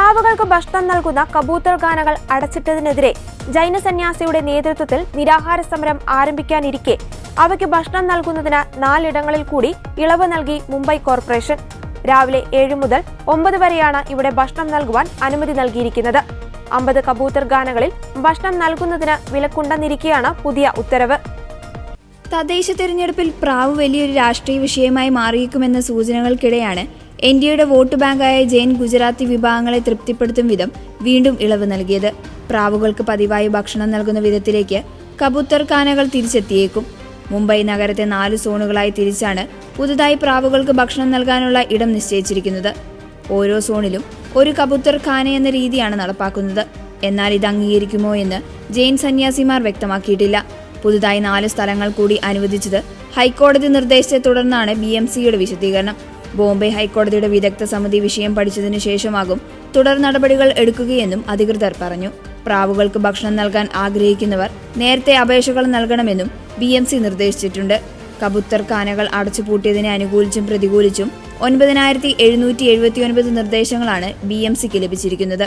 പ്രാവുകൾക്ക് ഭക്ഷണം നൽകുന്ന കബൂത്തർ ഖാനകൾ അടച്ചിട്ടതിനെതിരെ ജൈന സന്യാസിയുടെ നേതൃത്വത്തിൽ നിരാഹാര സമരം ആരംഭിക്കാനിരിക്കെ അവയ്ക്ക് ഭക്ഷണം നൽകുന്നതിന് 4 ഇടങ്ങളിൽ കൂടി ഇളവ് നൽകി മുംബൈ കോർപ്പറേഷൻ. രാവിലെ 7 മുതൽ 9 വരെയാണ് ഇവിടെ ഭക്ഷണം നൽകുവാൻ അനുമതി നൽകിയിരിക്കുന്നത്. 50 കബൂത്തർ ഖാനകളിൽ ഭക്ഷണം നൽകുന്നതിന് വിലക്കുണ്ടെന്നിരിക്കെയാണ് പുതിയ ഉത്തരവ്. തദ്ദേശ തെരഞ്ഞെടുപ്പിൽ പ്രാവ് വലിയൊരു രാഷ്ട്രീയ വിഷയമായി മാറിയേക്കുമെന്ന സൂചനകൾക്കിടെയാണ് ഇന്ത്യയുടെ വോട്ട് ബാങ്കായ ജൈൻ ഗുജറാത്തി വിഭാഗങ്ങളെ തൃപ്തിപ്പെടുത്തും വിധം വീണ്ടും ഇളവ് നൽകിയത്. പ്രാവുകൾക്ക് പതിവായി ഭക്ഷണം നൽകുന്ന വിധത്തിലേക്ക് കബൂത്തർ ഖാനകൾ തിരിച്ചെത്തിയേക്കും. മുംബൈ നഗരത്തെ 4 സോണുകളായി തിരിച്ചാണ് പുതുതായി പ്രാവുകൾക്ക് ഭക്ഷണം നൽകാനുള്ള ഇടം നിശ്ചയിച്ചിരിക്കുന്നത്. ഓരോ സോണിലും ഒരു കബൂത്തർ ഖാന എന്ന രീതിയാണ് നടപ്പാക്കുന്നത്. എന്നാൽ ഇത് അംഗീകരിക്കുമോ എന്ന് ജൈൻ സന്യാസിമാർ വ്യക്തമാക്കിയിട്ടില്ല. പുതുതായി 4 സ്ഥലങ്ങൾ കൂടി അനുവദിച്ചത് ഹൈക്കോടതി നിർദ്ദേശത്തെ തുടർന്നാണ് BMCയുടെ വിശദീകരണം. ബോംബെ ഹൈക്കോടതിയുടെ വിദഗ്ധ സമിതി വിഷയം പഠിച്ചതിനു ശേഷമാകും തുടർ നടപടികൾ എടുക്കുകയെന്നും അധികൃതർ പറഞ്ഞു. പ്രാവുകൾക്ക് ഭക്ഷണം നൽകാൻ ആഗ്രഹിക്കുന്നവർ നേരത്തെ അപേക്ഷകൾ നൽകണമെന്നും BMC നിർദ്ദേശിച്ചിട്ടുണ്ട്. കബൂത്തർ ഖാനകൾ അടച്ചുപൂട്ടിയതിനെ അനുകൂലിച്ചും പ്രതികൂലിച്ചും 9779 നിർദ്ദേശങ്ങളാണ് BMCക്ക് ലഭിച്ചിരിക്കുന്നത്.